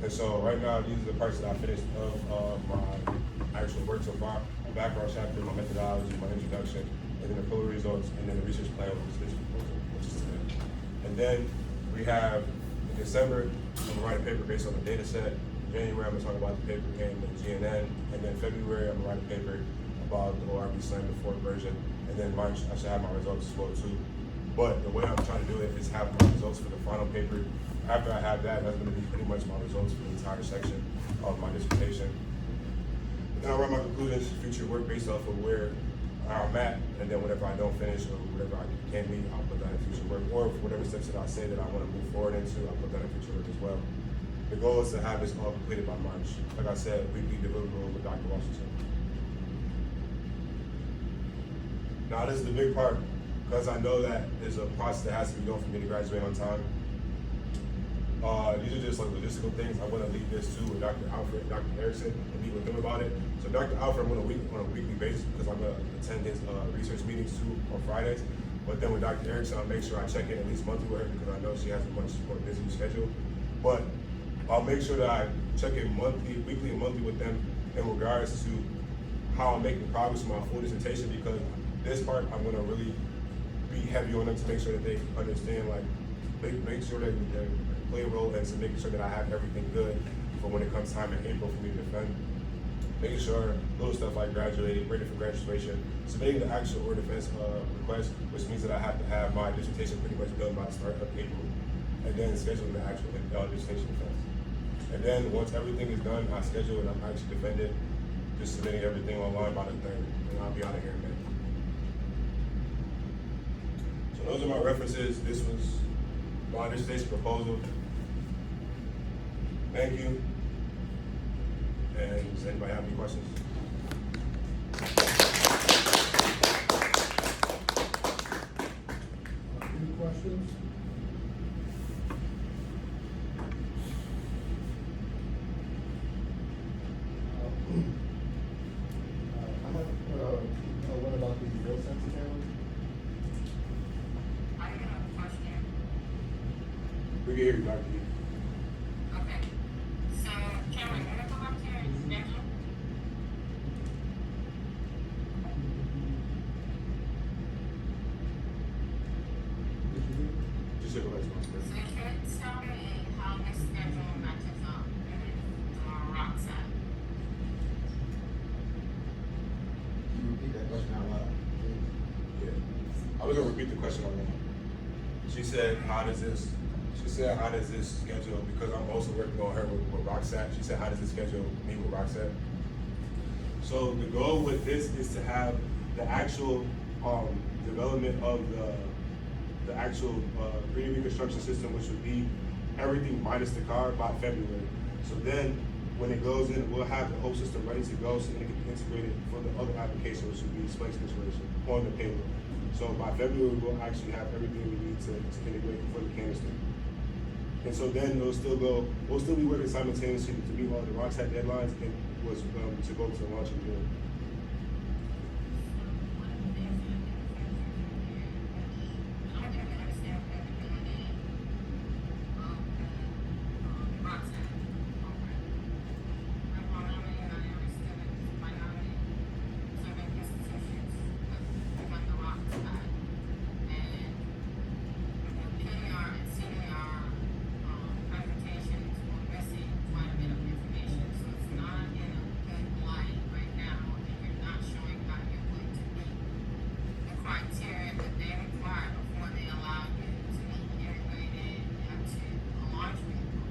And so right now, these are the parts that I finished of my actual work so far: my background chapter, my methodology, my introduction, and then the preliminary results, and then the research plan with this proposal, which is today. And then we have in December, I'm gonna write a paper based on the data set. In January, I'm gonna talk about the paper and the GNN. And then February, I'm gonna write a paper about the ORB SLAM, the 4th version. And then March, I should have my results as well too. But the way I'm trying to do it is have my results for the final paper. After I have that, that's gonna be pretty much my results for the entire section of my dissertation. Then I'll write my conclusions, future work based off of where I'm at, and then whatever I don't finish or whatever I can meet, I'll put that in future work. Or for whatever steps that I say that I want to move forward into, I'll put that in future work as well. The goal is to have this all completed by March. Like I said, weekly deliverables with Dr. Washington. Now this is the big part, because I know that there's a process that has to be done for me to graduate on time. These are just like logistical things. I want to leave this too with Dr. Alfred and Dr. Erickson and meet with them about it. So Dr. Alfred, I'm going to on a weekly basis because I'm going to attend his research meetings too on Fridays. But then with Dr. Erickson, I'll make sure I check in at least monthly with her because I know she has a much more busy schedule. But I'll make sure that I check in monthly, weekly and monthly with them in regards to how I'm making progress with my full dissertation, because this part I'm gonna really be heavy on them to make sure that they understand, like, make sure that they play a role in making sure that I have everything good for when it comes time in April for me to defend. Making sure little stuff like graduating, ready for graduation, submitting the actual oral defense request, which means that I have to have my dissertation pretty much done by the start of April, and then scheduling the actual dissertation defense. And then once everything is done, I schedule and I'm actually defending, just submitting everything online by the 3rd, and I'll be out of here in May. So those are my references. This was my dissertation proposal. Thank you. And does anybody have any questions? Any questions? I have one about the real census challenge. I have a question. We can hear you, Dr. E. Okay. So, Cameron, when I go back to your schedule, Just say the last one. so can you tell me how this schedule matches up with the rock set? Can you repeat that question out loud? Yeah. I was gonna repeat the question on that. She said, how does this schedule, because I'm also working on her with Roxette, she said, how does this schedule meet with Roxette? So the goal with this is to have the actual development of the actual 3D reconstruction system, which would be everything minus the car by February. So then when it goes in, we'll have the whole system ready to go so that it can be integrated for the other application, which would be space consideration on the payload. So by February, we'll actually have everything we need to integrate for the canister. And so then we'll still be working simultaneously to meet all the Roxette deadlines and was to go to launch in June. criteria that they require before they allow you to be integrated into a launch vehicle.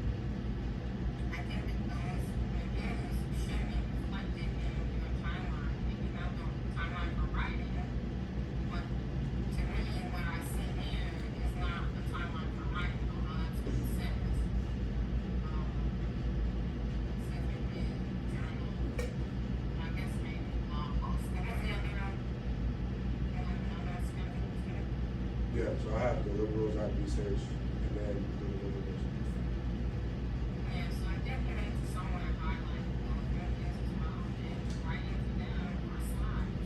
I think that those reviews should be reflected in your timeline. And you have the timeline for writing, but to me, what I see here is not a timeline for writing, although that's what it says. It says review, journal, I guess maybe blog post. What is the other Yeah, so I have deliverables, I have research, and then deliverables. Yeah, so I think we need to somewhere highlight those reviews as well, and write into them or slides.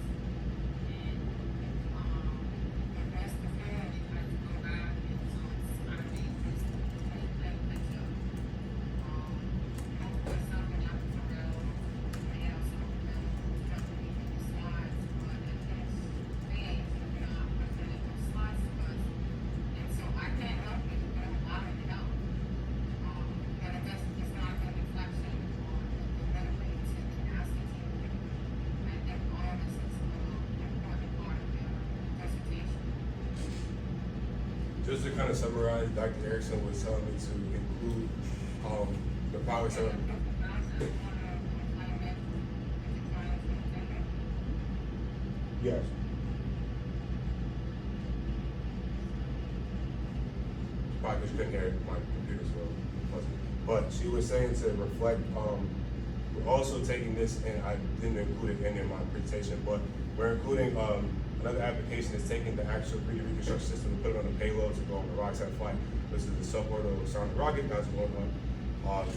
And, if that's the thing, you have to go back, and so it's gotta be just a clean picture. Most of the stuff in Dr. Terrell, they have some of them, definitely in the slides, but if it's big, you're not presenting those slides to us. And so I can't help it, but I'm allowed to help. But it just, it's not a reflection on the benefit to the asset team. I think all of this is an important part of your presentation. Just to kind of summarize, Dr. Erickson was telling me to include the power center. Yes. Probably because you couldn't hear my computer, so it wasn't. But she was saying to reflect, we're also taking this, and I didn't include it in my presentation, but we're including another application is taking the actual 3D reconstruction system and put it on the payload to go on the Roxette flight. This is the suborbital sound rocket that's going on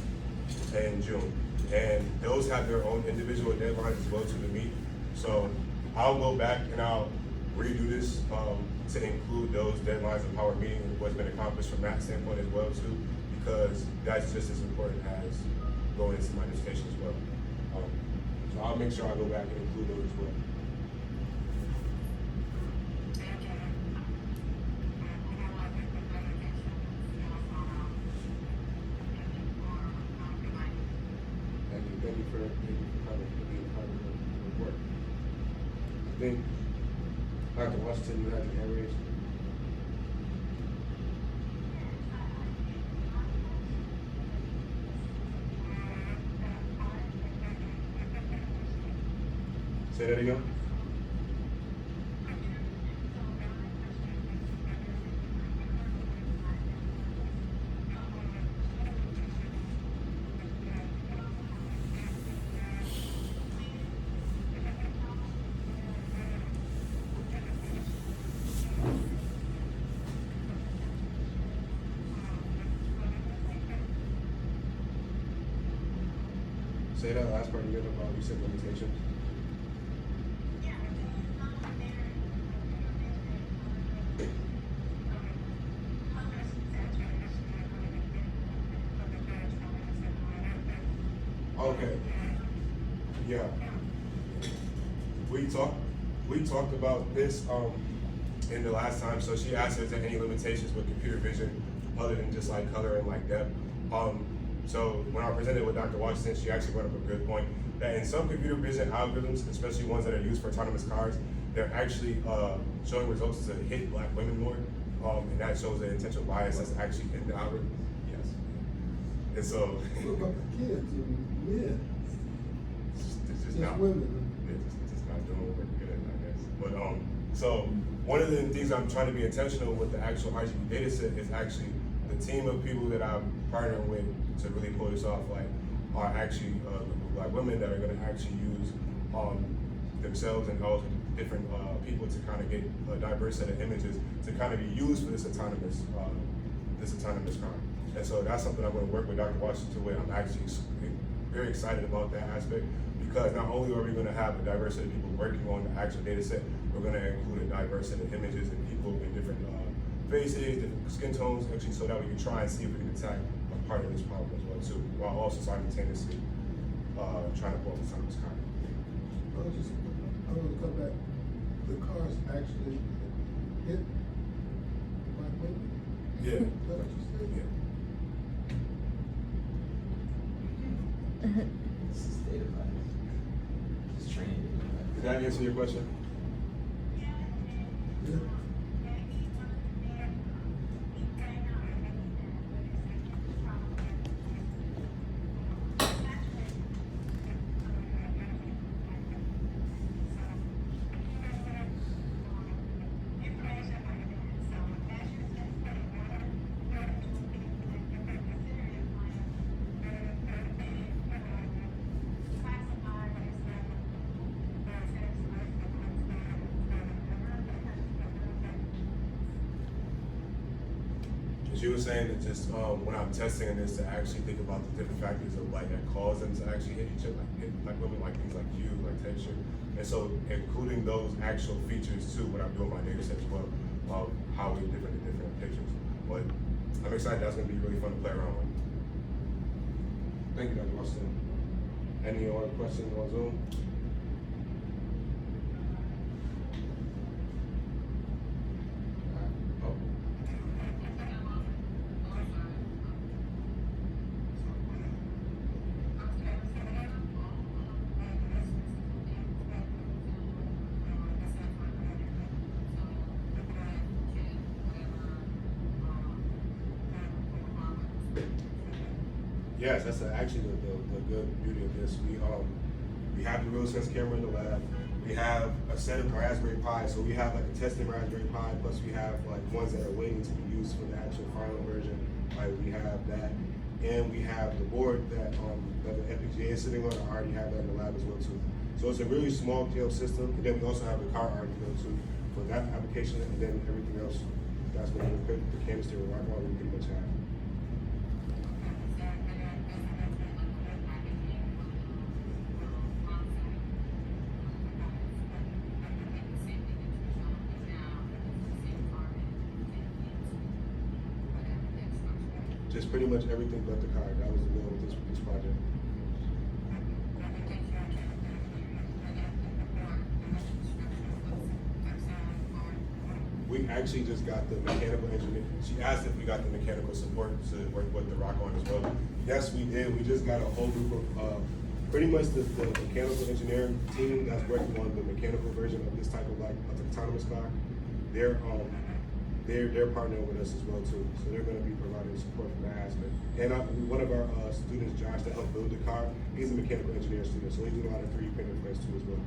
in June. And those have their own individual deadlines as well to meet. So I'll go back and I'll redo this to include those deadlines of how we're meeting what's been accomplished from that standpoint as well too, because that's just as important as going into my dissertation as well. So I'll make sure I go back and include those as well. Thank you for coming to being part of the work. I think Dr. Washington, you had your hand raised. Say that again. Say that last part again about you said limitations. Okay. Yeah. We talked about this in the last time. So she asked if there's any limitations with computer vision other than just like color and like depth. So when I presented with Dr. Washington, she actually brought up a good point that in some computer vision algorithms, especially ones that are used for autonomous cars, they're actually showing results to hit black women more, and that shows the intentional bias that's actually in the algorithm. Yes. And so What about the kids and men? it's just Just not women. it's just not doing what we're good at, I guess. But so one of the things I'm trying to be intentional with the actual RGB data set is actually the team of people that I'm partnering with to really pull this off, like, are actually like women that are going to actually use themselves and all different people to kind of get a diverse set of images to kind of be used for this autonomous crime. And so that's something I'm going to work with Dr. Washington with. I'm actually very excited about that aspect, because not only are we going to have a diverse set of people working on the actual data set, we're going to include a diverse set of images and people in different faces, different skin tones, actually, so that we can try and see if we can attack a part of this problem as well too, while also simultaneously trying to pull the autonomous car. I want to come back. The cars actually hit black women? Yeah. Is that what you said? Yeah. It's just data bias. Just training. Did that answer your question? Yeah. She was saying that just when I'm testing this, to actually think about the different factors of like that cause them to actually hit each other, like hit like women, like things like hue, like texture, and so including those actual features too when I'm doing my data set as well, how we different in different pictures. But I'm excited. That's gonna be really fun to play around with. Thank you, Dr. Washington. Any other questions on Zoom? Oh. Yes, that's actually the good beauty of this. We have the real sense camera in the lab. We have a set of Raspberry Pi, so we have like a tested Raspberry Pi, plus we have like ones that are waiting to be used for the actual final version. Like we have that, and we have the board that the FPGA is sitting on. I already have that in the lab as well too. So it's a really small scale system, and then we also have the car already built too for that application, and then everything else that's going to equip the canister with Wi-Fi we pretty much have. Just pretty much everything but the car. That was the goal with this project. We actually just got the mechanical engineer. She asked if we got the mechanical support to work with the rock on as well. Yes, we did. We just got a whole group of pretty much the mechanical engineering team that's working on the mechanical version of this type of like autonomous car. They're partnering with us as well too. So they're going to be providing support from that aspect. And one of our students, Josh, that helped build the car, he's a mechanical engineering student, so he's doing a lot of 3D printing for us too as well.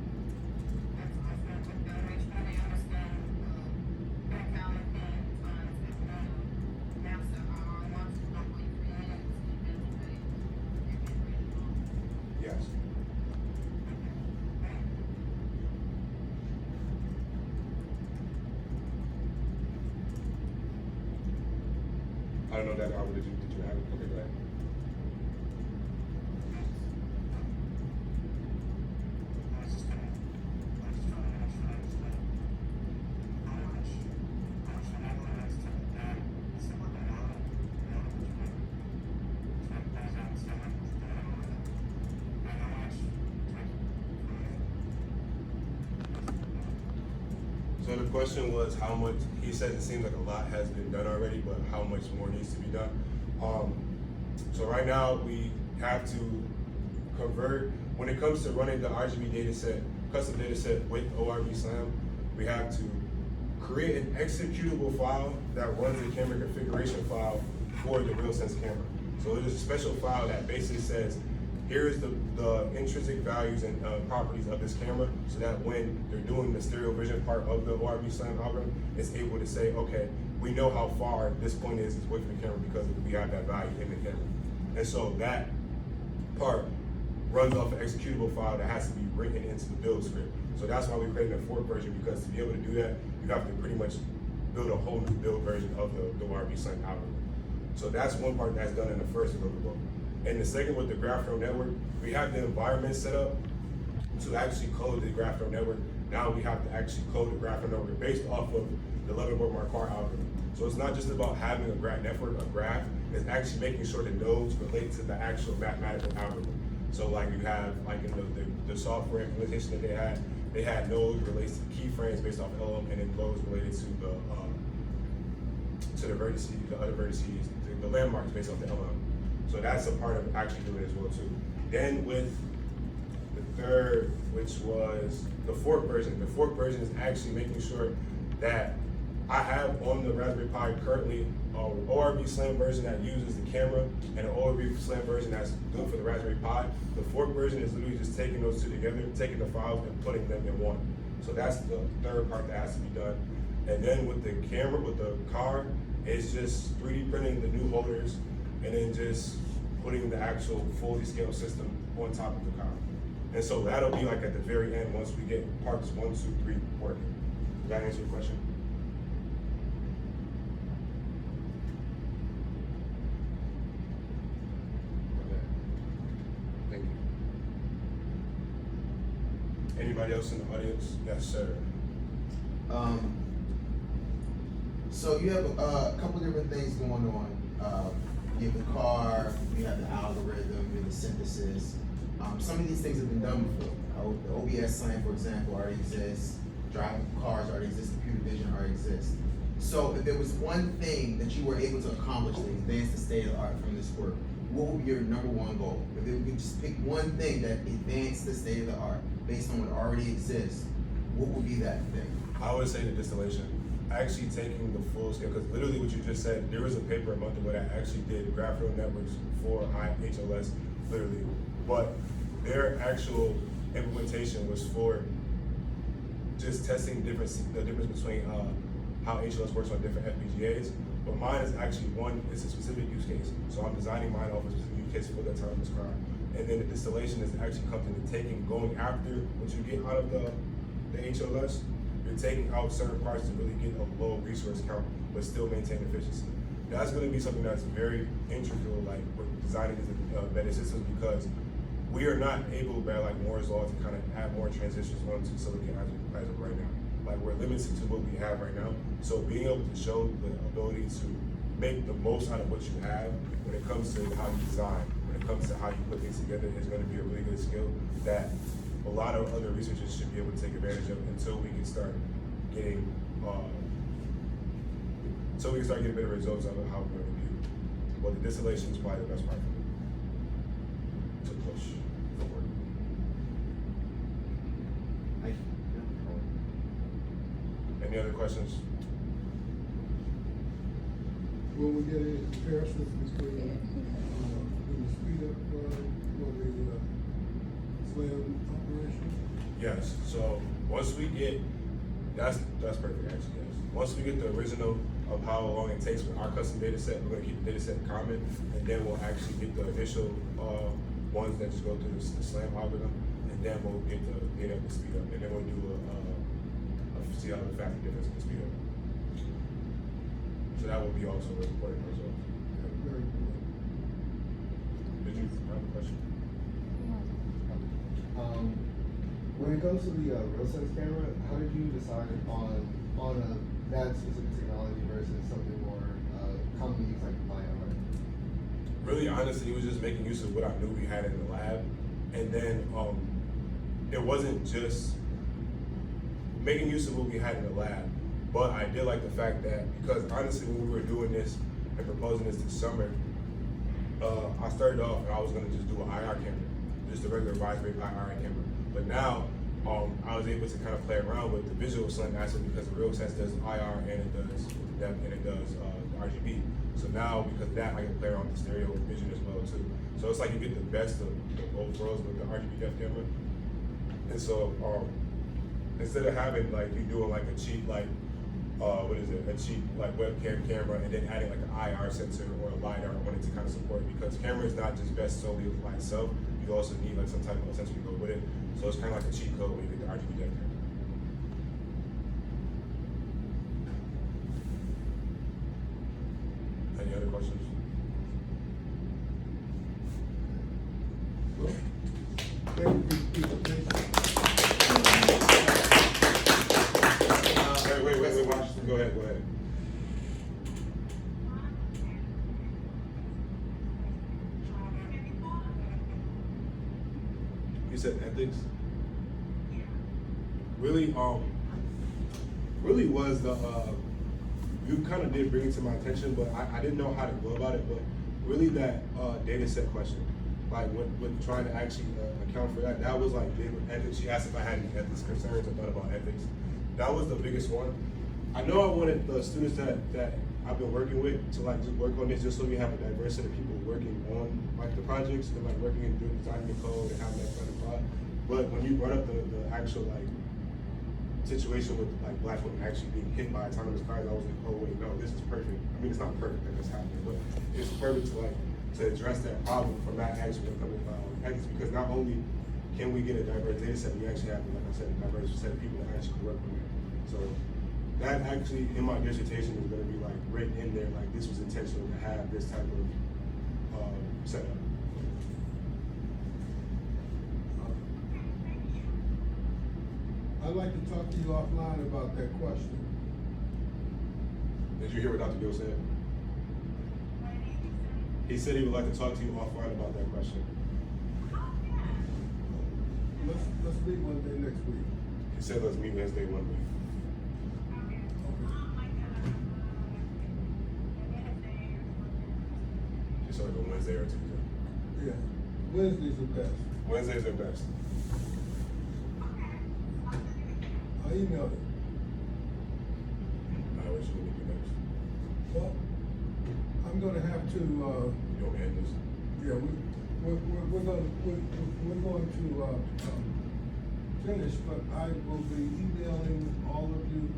Yes. I don't know that Albert, did you have it? Okay, go ahead. So the question was how much, he said it seems like a lot has been done already, but how much more needs to be done. So right now we have to convert, when it comes to running the RGB data set, custom data set with ORB SLAM, we have to create an executable file that runs the camera configuration file for the RealSense camera. So it is a special file that basically says, here's the intrinsic values and properties of this camera, so that when they're doing the stereo vision part of the ORB SLAM algorithm, it's able to say, okay, we know how far this point is away from the camera because we have that value in the camera. And so that part runs off an executable file that has to be written into the build script. So that's why we created a fork version, because to be able to do that, you have to pretty much build a whole new build version of the ORB SLAM algorithm. So that's one part that's done in the first deliverable. And the second, with the graph neural network, we have the environment set up to actually code the graph neural network. Now we have to actually code the graph neural network based off of the Leavenworth-Marquardt algorithm. So it's not just about having a graph network, a graph, it's actually making sure the nodes relate to the actual mathematical algorithm. So like you have, like in the software implementation that they had nodes related to keyframes based off LM, and then nodes related to the vertices, the other vertices, the landmarks based off the LM. So that's a part of actually doing it as well too. Then with the third, which was the fork version. The fork version is actually making sure that I have on the Raspberry Pi currently an ORB SLAM version that uses the camera and an ORB SLAM version that's good for the Raspberry Pi. The fork version is literally just taking those two together, taking the files and putting them in one. So that's the third part that has to be done. And then with the camera, with the car, it's just 3D printing the new holders and then just putting the actual fully scaled system on top of the car. And so that'll be like at the very end once we get parts 1, 2, 3 working. Does that answer your question? Okay. Thank you. Anybody else in the audience? Yes, sir. So you have a couple different things going on. You have the car, you have the algorithm, you have the synthesis. Some of these things have been done before. The OBS SLAM, for example, already exists. Driving cars already exists. Computer vision already exists. So if there was one thing that you were able to accomplish to advance the state of the art from this work, what would be your number one goal? If you could just pick one thing that advanced the state of the art based on what already exists, what would be that thing? I would say the distillation. Actually taking the full scale, because literally what you just said, there was a paper a month ago that actually did graph neural networks for HLS, literally. But their actual implementation was for just testing the difference between how HLS works on different FPGAs. But mine is actually it's a specific use case. So I'm designing mine off a specific use case for the autonomous car. And then the distillation is actually comes into going after what you get out of the HLS. You're taking out certain parts to really get a low resource count, but still maintain efficiency. That's going to be something that's very integral, like with designing these embedded systems, because we are not able, by like Moore's law, to kind of add more transitions onto silicon as of right now. Like we're limited to what we have right now. So being able to show the ability to make the most out of what you have when it comes to how you design, when it comes to how you put things together, is going to be a really good skill that a lot of other researchers should be able to take advantage of until we can start getting better results out of how we're going to review. But the distillation is probably the best part for me to push forward. Any other questions? Will we get any comparisons between, the speed up, or the, slam operation? Yes. So once we get, that's perfect actually. Yes. Once we get the original of how long it takes with our custom data set, we're gonna keep the data set common, and then we'll actually get the initial ones that just go through the SLAM algorithm, and then we'll get the data up to speed up, and then we'll do see how the factor difference can speed up. So that will be also a important result. Very important. Did you have a question? When it comes to the real sense camera, how did you decide on that specific technology versus something more commonly used like LiDAR? Really, honestly, it was just making use of what I knew we had in the lab, and then it wasn't just making use of what we had in the lab, but I did like the fact that, because honestly, when we were doing this and proposing this summer, I started off and I was gonna just do an IR camera, just a regular wide rate IR camera. But now, I was able to kind of play around with the visual slant aspect, because the real sense does IR and it does depth and it does RGB. So now, because of that, I can play around with the stereo vision as well too. So it's like you get the best of both worlds with the RGB depth camera. And so instead of having like you doing like a cheap like a cheap like webcam camera and then adding like an IR sensor or a LiDAR, I wanted to kind of support, because camera is not just best solely by itself. You also need like some type of sensor to go with it. So it's kind of like a cheat code when you get the RGB depth camera. Any other questions? Well, thank you, presentation. Wait, watch. Go ahead. You said ethics? Really was the, you kind of did bring it to my attention, but I didn't know how to go about it, but really that data set question, like when trying to actually account for that, that was like big with ethics. She asked if I had any ethics concerns. I thought about ethics. That was the biggest one. I know I wanted the students that I've been working with to like just work on this, just so we have a diverse set of people working on like the projects and like working and doing designing the code and having that kind of thought. But when you brought up the actual like situation with like Black women actually being hit by autonomous cars, I was like, oh wait, no, this is perfect. I mean, it's not perfect that it's happening, but it's perfect to address that problem from that actually coming ethics, because not only can we get a diverse data set, we actually have, like I said, a diverse set of people that actually work on it. So that actually in my dissertation is going to be like written in there, like this was intentional to have this type of setup. I'd like to talk to you offline about that question. Did you hear what Dr. Gill said? He said he would like to talk to you offline about that question. Let's meet one day next week. He said let's meet Wednesday one week. Just like a Wednesday or Tuesday. Yeah, Wednesdays are best. Wednesdays are best. I emailed it. I wish you would do next. Well, I'm gonna have to, You want me to end this? yeah, we're going to finish, but I will be emailing all of you.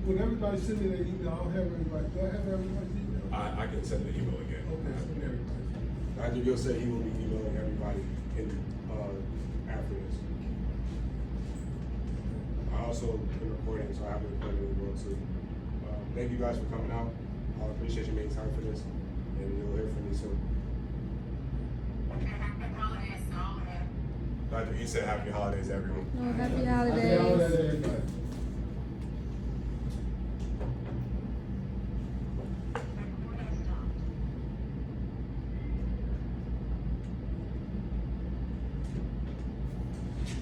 Would everybody send me their email? I'll have everybody, do I have everybody's email? I can send the email again. Okay, send everybody's email. Dr. Gill said he will be emailing everybody in after this. I also been recording, so I have a recording as well too. Thank you guys for coming out. I appreciate you making time for this, and you'll hear from me soon. Dr. E said happy holidays, everyone. Oh, happy Happy holidays. holidays, everybody.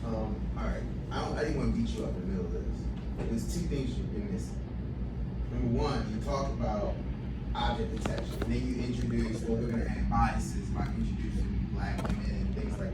Alright, I didn't wanna beat you up in the middle of this. There's two things you've been missing. Number one, you talk about object detection, then you introduce, well, we're gonna add biases by introducing black women and things like